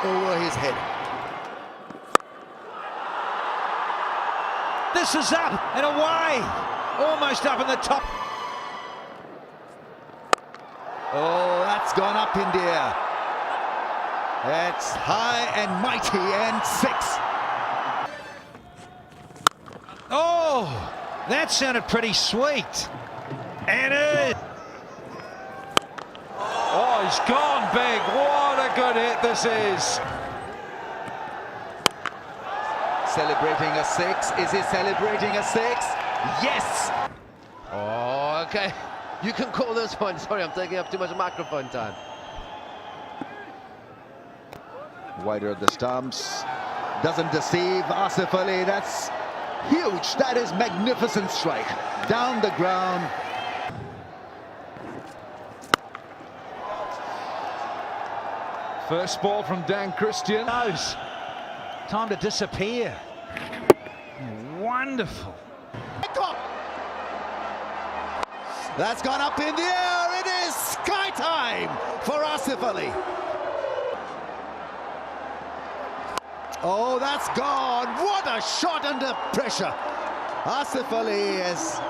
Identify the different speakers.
Speaker 1: over his head.
Speaker 2: This is up and away, almost up in the top.
Speaker 1: Oh, that's gone up in the air. It's high and mighty and 6.
Speaker 2: Oh, that sounded pretty sweet. And it.
Speaker 3: Oh, he's gone big. What a good hit this is.
Speaker 1: Celebrating a 6. Is he celebrating a 6? Yes!
Speaker 4: Oh, okay. You can call this one. Sorry, I'm taking up too much microphone time.
Speaker 1: Wider of the stumps. Doesn't deceive Asif Ali. That's huge. That is magnificent strike. Down the ground.
Speaker 3: First ball from Dan Christian.
Speaker 2: Knows. Time to disappear. Wonderful.
Speaker 1: That's gone up in the air. It is sky time for Asif Ali. Oh, that's gone. What a shot under pressure. Asif Ali has